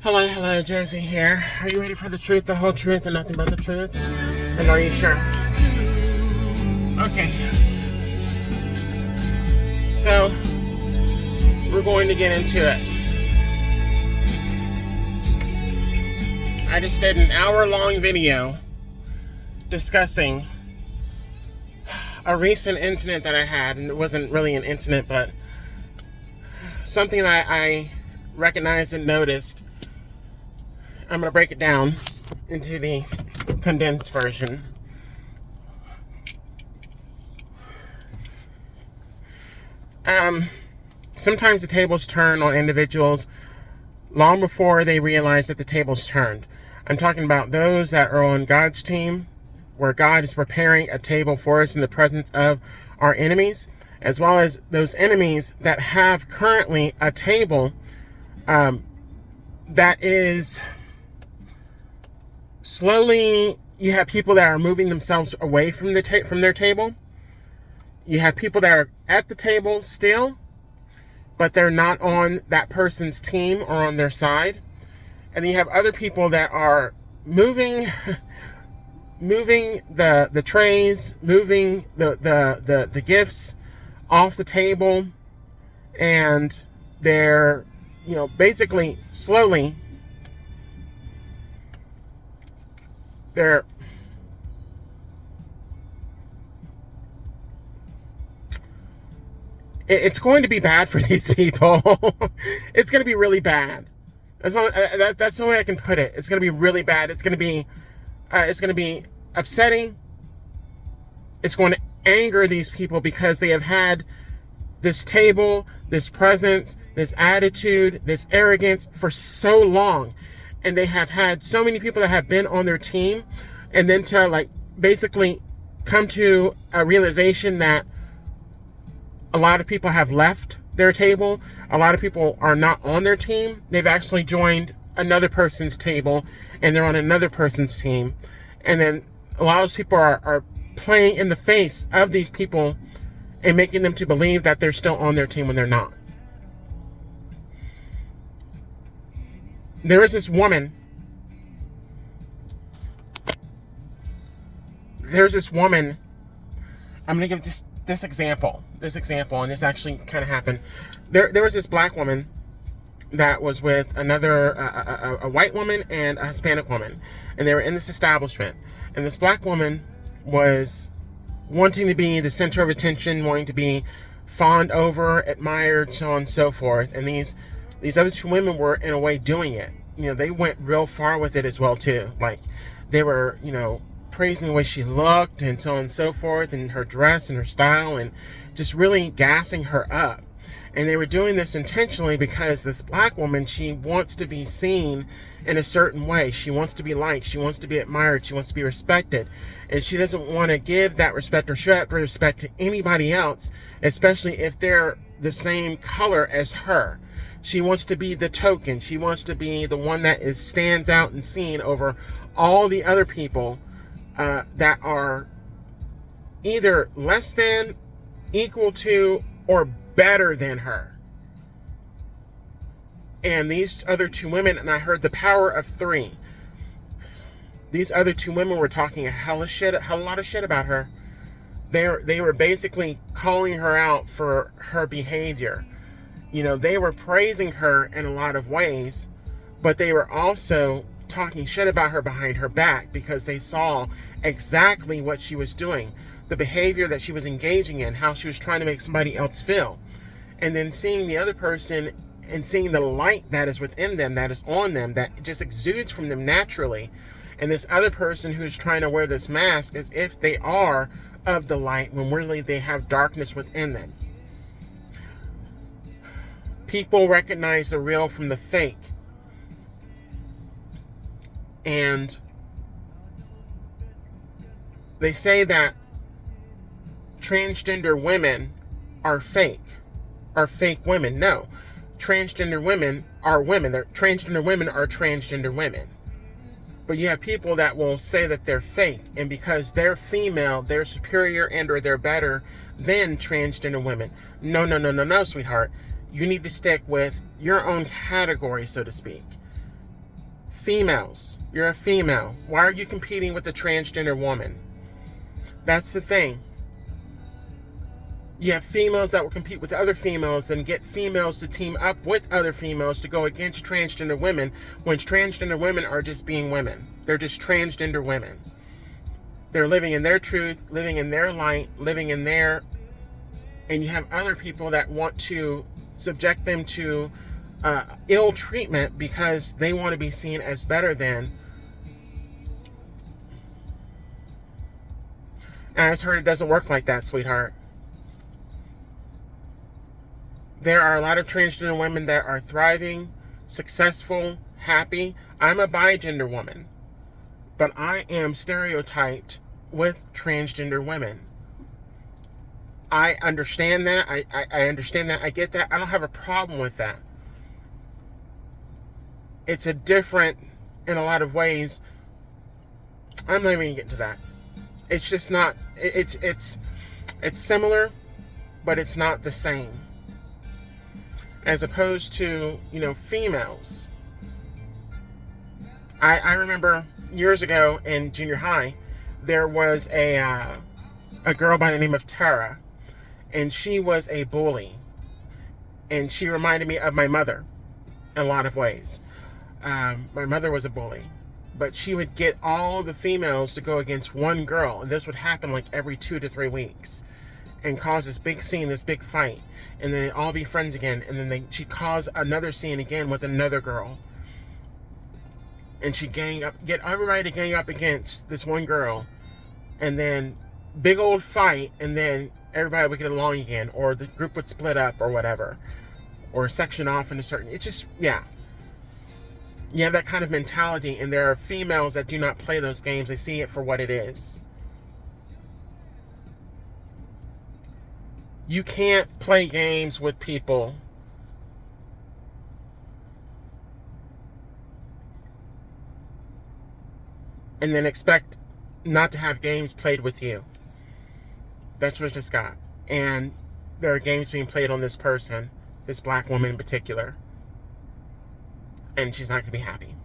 Hello, Josie here. Are you ready for the truth, the whole truth, and nothing but the truth? And are you sure? Okay. So, we're going to get into it. I just did an hour-long video discussing a recent incident that I had, and it wasn't really an incident, but something that I recognized and noticed. I'm going to break it down into the condensed version. Sometimes the tables turn on individuals long before they realize that the tables turned. I'm talking about those that are on God's team, where God is preparing a table for us in the presence of our enemies, as well as those enemies that have currently a table that is slowly. You have people that are moving themselves away from their table. You have people that are at the table still, but they're not on that person's team or on their side. And then you have other people that are moving the trays, moving the gifts off the table, and they're, basically slowly it's going to be bad for these people. It's going to be really bad. That's the way I can put it. It's going to be really bad. It's going to be upsetting. It's going to anger these people because they have had this table, this presence, this attitude, this arrogance for so long. And they have had so many people that have been on their team, and then to basically come to a realization that a lot of people have left their table. A lot of people are not on their team. They've actually joined another person's table, and they're on another person's team. And then a lot of people are playing in the face of these people and making them to believe that they're still on their team when they're not. There is this woman. There's this woman. I'm going to give this example, and this actually kind of happened. There was this black woman that was with another, a white woman and a Hispanic woman, and they were in this establishment. And this black woman was wanting to be the center of attention, wanting to be fawned over, admired, so on and so forth. And these other two women were, in a way, doing it. They went real far with it as well too. Like, they were, praising the way she looked and so on and so forth, and her dress and her style, and just really gassing her up. And they were doing this intentionally because this black woman, she wants to be seen in a certain way. She wants to be liked. She wants to be admired. She wants to be respected. And she doesn't want to give that respect or show that respect to anybody else, especially if they're the same color as her. She wants to be the token. She wants to be the one that stands out and seen over all the other people that are either less than, equal to, or better than her. And these other two women, and I heard the power of three. These other two women were talking a hell of a lot of shit about her. They were basically calling her out for her behavior. They were praising her in a lot of ways, but they were also talking shit about her behind her back because they saw exactly what she was doing, the behavior that she was engaging in, how she was trying to make somebody else feel. And then seeing the other person and seeing the light that is within them, that is on them, that just exudes from them naturally. And this other person who's trying to wear this mask as if they are of the light when really they have darkness within them. People recognize the real from the fake. And they say that transgender women are fake women. No, transgender women are women. Transgender women are transgender women. But you have people that will say that they're fake, and because they're female, they're superior and or they're better than transgender women. No, sweetheart. You need to stick with your own category, so to speak. Females. You're a female. Why are you competing with a transgender woman? That's the thing. You have females that will compete with other females, then get females to team up with other females to go against transgender women, when transgender women are just being women. They're just transgender women. They're living in their truth, living in their light, living in their... And you have other people that want to subject them to ill treatment because they want to be seen as better than. And I heard it doesn't work like that, sweetheart. There are a lot of transgender women that are thriving, successful, happy. I'm a bigender woman, but I am stereotyped with transgender women. I understand that. I understand that. I get that. I don't have a problem with that. It's a different, in a lot of ways. I'm not even going to get into that. It's just not, it's similar, but it's not the same. As opposed to, females. I remember years ago in junior high, there was a girl by the name of Tara, and she was a bully. And she reminded me of my mother in a lot of ways. My mother was a bully, but she would get all the females to go against one girl, and this would happen like every 2 to 3 weeks, and cause this big scene, this big fight, and then they'd all be friends again, and then she'd cause another scene again with another girl, and she'd get everybody to gang up against this one girl, and then big old fight, and then everybody would get along again, or the group would split up, or whatever, or section off into certain, it's just, yeah. You have that kind of mentality, and there are females that do not play those games. They see it for what it is. You can't play games with people and then expect not to have games played with you. That's what I just got. And there are games being played on this person, this black woman in particular, and she's not going to be happy.